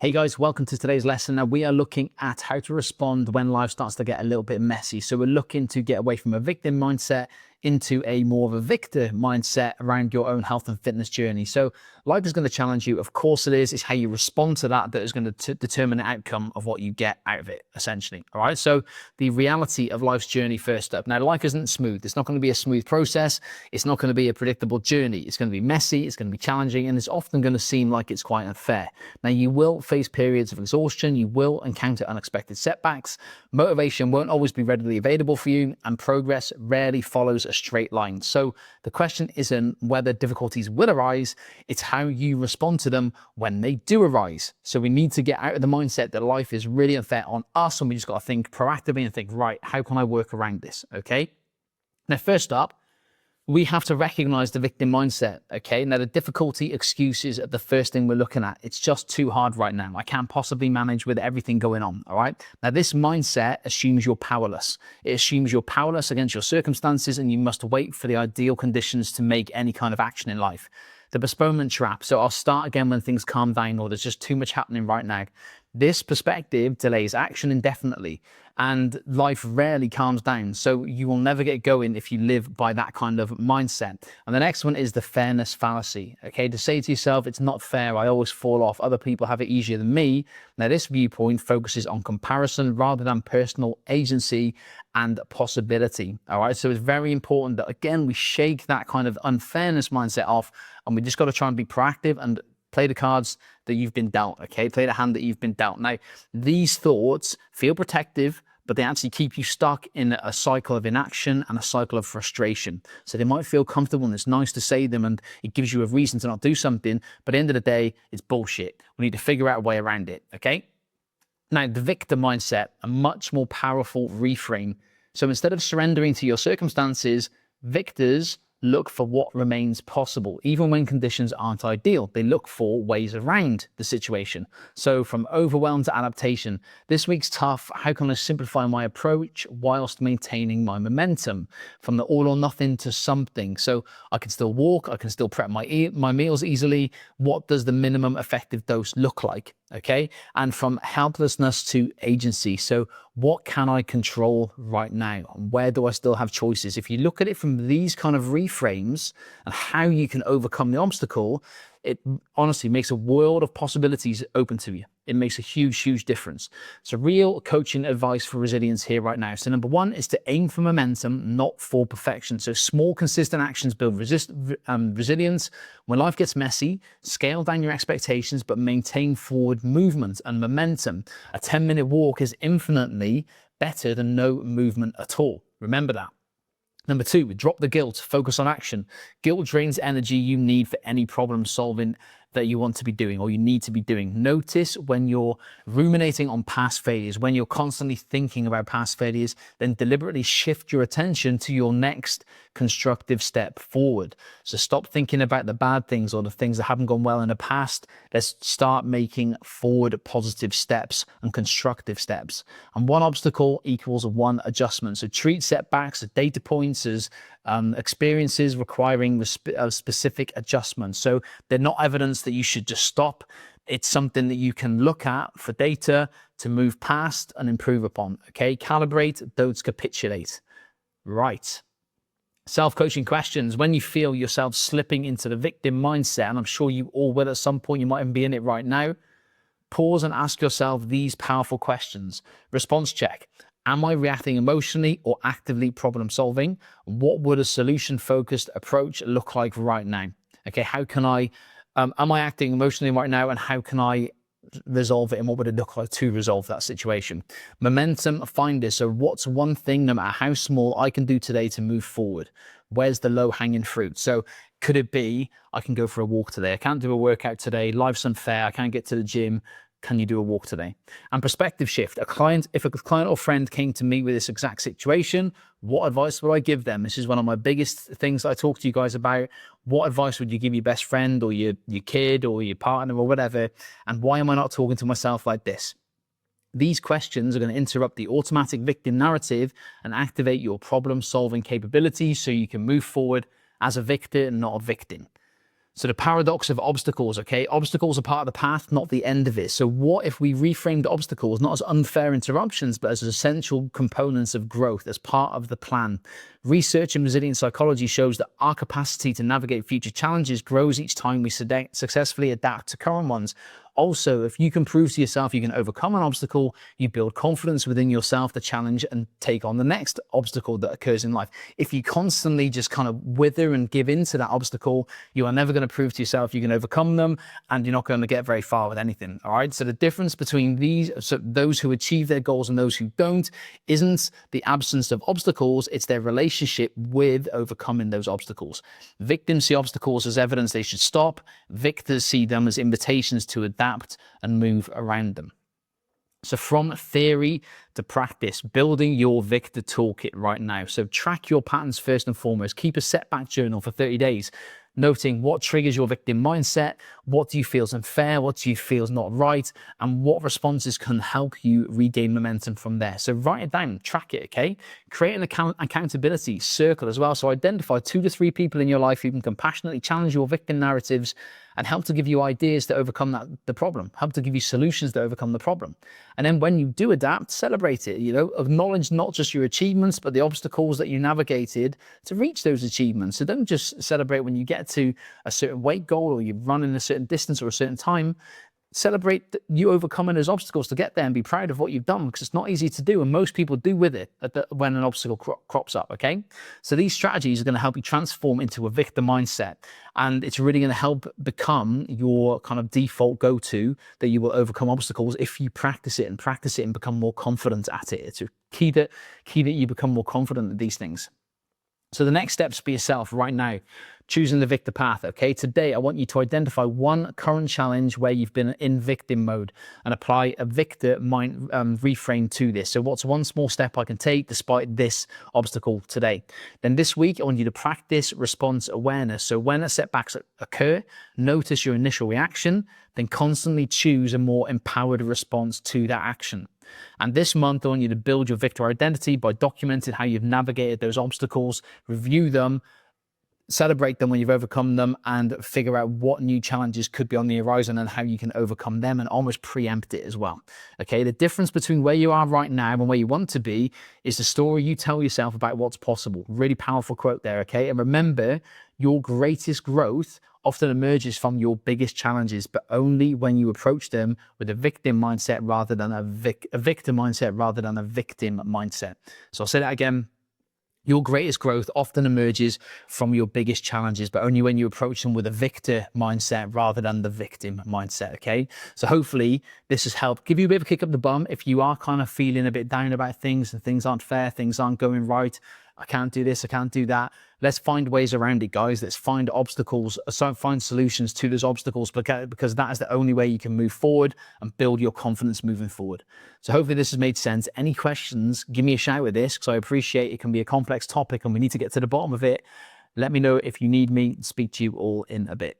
Hey guys, welcome to today's lesson. Now we are looking at how to respond when life starts to get a little bit messy. So we're looking to get away from a victim mindset into a more of a victor mindset around your own health and fitness journey. So life is going to challenge you. Of course it is. It's how you respond to that is going to determine the outcome of what you get out of it, essentially. All right. So the reality of life's journey first up. Now life isn't smooth. It's not going to be a smooth process. It's not going to be a predictable journey. It's going to be messy. It's going to be challenging. And it's often going to seem like it's quite unfair. Now you will face periods of exhaustion. You will encounter unexpected setbacks. Motivation won't always be readily available for you, and progress rarely follows a straight line. So the question isn't whether difficulties will arise, it's how you respond to them when they do arise. So we need to get out of the mindset that life is really unfair on us, and we just got to think proactively and think, right, how can I work around this? Okay. Now, first up, we have to recognize the victim mindset, okay? Now, the difficulty excuses are the first thing we're looking at. It's just too hard right now. I can't possibly manage with everything going on, all right? Now, this mindset assumes you're powerless. It assumes you're powerless against your circumstances and you must wait for the ideal conditions to make any kind of action in life. The postponement trap. So I'll start again when things calm down or there's just too much happening right now. This perspective delays action indefinitely, and life rarely calms down. So you will never get going if you live by that kind of mindset. And the next one is the fairness fallacy. Okay, to say to yourself, it's not fair, I always fall off, other people have it easier than me. Now this viewpoint focuses on comparison rather than personal agency and possibility. All right, so it's very important that, again, we shake that kind of unfairness mindset off, and we just got to try and be proactive and play the cards that you've been dealt, okay? Play the hand that you've been dealt. Now, these thoughts feel protective, but they actually keep you stuck in a cycle of inaction and a cycle of frustration. So they might feel comfortable and it's nice to say them and it gives you a reason to not do something, but at the end of the day, it's bullshit. We need to figure out a way around it, okay? Now, the victor mindset, a much more powerful reframe. So instead of surrendering to your circumstances, victors look for what remains possible. Even when conditions aren't ideal, they look for ways around the situation. So from overwhelm to adaptation, this week's tough, how can I simplify my approach whilst maintaining my momentum? From the all or nothing to something. So I can still walk, I can still prep my meals easily. What does the minimum effective dose look like? Okay. And from helplessness to agency. So what can I control right now? Where do I still have choices? If you look at it from these kind of reframes and how you can overcome the obstacle, it honestly makes a world of possibilities open to you. It makes a huge, huge difference. So real coaching advice for resilience here right now. So number one is to aim for momentum, not for perfection. So small, consistent actions build resilience. When life gets messy, scale down your expectations, but maintain forward movement and momentum. A 10-minute walk is infinitely better than no movement at all. Remember that. Number two, drop the guilt, focus on action. Guilt drains energy you need for any problem solving that you want to be doing or you need to be doing. Notice when you're ruminating on past failures, when you're constantly thinking about past failures, then deliberately shift your attention to your next constructive step forward. So stop thinking about the bad things or the things that haven't gone well in the past. Let's start making forward positive steps and constructive steps. And one obstacle equals one adjustment. So treat setbacks as data points, as experiences requiring specific adjustments. So they're not evidence that you should just stop. It's something that you can look at for data to move past and improve upon. Okay, calibrate, don't capitulate. Right. Self-coaching questions. When you feel yourself slipping into the victim mindset, and I'm sure you all will at some point, you might even be in it right now, pause and ask yourself these powerful questions. Response check. Am I reacting emotionally or actively problem solving? What would a solution-focused approach look like right now? Okay, how can am I acting emotionally right now, and how can I resolve it, and what would it look like to resolve that situation? Momentum finder. So what's one thing, no matter how small, I can do today to move forward? Where's the low-hanging fruit? So could it be, I can go for a walk today. I can't do a workout today. Life's unfair. I can't get to the gym. Can you do a walk today? And perspective shift. If a client or friend came to me with this exact situation, what advice would I give them? This is one of my biggest things I talk to you guys about. What advice would you give your best friend or your kid or your partner or whatever? And why am I not talking to myself like this? These questions are going to interrupt the automatic victim narrative and activate your problem-solving capabilities so you can move forward as a victor and not a victim. So the paradox of obstacles, okay? Obstacles are part of the path, not the end of it. So what if we reframed obstacles not as unfair interruptions, but as essential components of growth, as part of the plan? Research in resilient psychology shows that our capacity to navigate future challenges grows each time we successfully adapt to current ones. Also, if you can prove to yourself you can overcome an obstacle, you build confidence within yourself to challenge and take on the next obstacle that occurs in life. If you constantly just kind of wither and give in to that obstacle, you are never going to prove to yourself you can overcome them, and you're not going to get very far with anything. All right. So the difference between those who achieve their goals and those who don't isn't the absence of obstacles, it's their relationship with overcoming those obstacles. Victims see obstacles as evidence they should stop. Victors see them as invitations to adapt and move around them. So from theory to practice, building your Victor toolkit right now. So track your patterns first and foremost. Keep a setback journal for 30 days. Noting what triggers your victim mindset, what do you feel is unfair, what do you feel is not right, and what responses can help you regain momentum from there. So write it down, track it, okay? Create an accountability circle as well. So identify 2 to 3 people in your life who can compassionately challenge your victim narratives and help to give you ideas to overcome the problem, help to give you solutions to overcome the problem. And then when you do adapt, celebrate it, acknowledge not just your achievements, but the obstacles that you navigated to reach those achievements. So don't just celebrate when you get to a certain weight goal or you run in a certain distance or a certain time. Celebrate you overcoming those obstacles to get there and be proud of what you've done, because it's not easy to do, and most people do with it when an obstacle crops up, okay? So these strategies are going to help you transform into a victor mindset, and it's really going to help become your kind of default go-to that you will overcome obstacles if you practice it and become more confident at it. It's key that you become more confident at these things. So the next steps for yourself right now, choosing the victor path, okay? Today, I want you to identify one current challenge where you've been in victim mode and apply a victor mind reframe to this. So what's one small step I can take despite this obstacle today? Then this week, I want you to practice response awareness. So when setbacks occur, notice your initial reaction, then constantly choose a more empowered response to that action. And this month, I want you to build your victor identity by documenting how you've navigated those obstacles, review them, celebrate them when you've overcome them, and figure out what new challenges could be on the horizon and how you can overcome them and almost preempt it as well. Okay, the difference between where you are right now and where you want to be is the story you tell yourself about what's possible. Really powerful quote there, okay? And remember, your greatest growth often emerges from your biggest challenges, but only when you approach them with a victim mindset rather than a victim mindset rather than a victim mindset. So I'll say that again. Your greatest growth often emerges from your biggest challenges, but only when you approach them with a victor mindset rather than the victim mindset, okay? So hopefully this has helped give you a bit of a kick up the bum if you are kind of feeling a bit down about things and things aren't fair, things aren't going right. I can't do this, I can't do that. Let's find ways around it, guys. Let's find obstacles, find solutions to those obstacles, because that is the only way you can move forward and build your confidence moving forward. So hopefully this has made sense. Any questions, give me a shout with this, because I appreciate it can be a complex topic and we need to get to the bottom of it. Let me know if you need me. Speak to you all in a bit.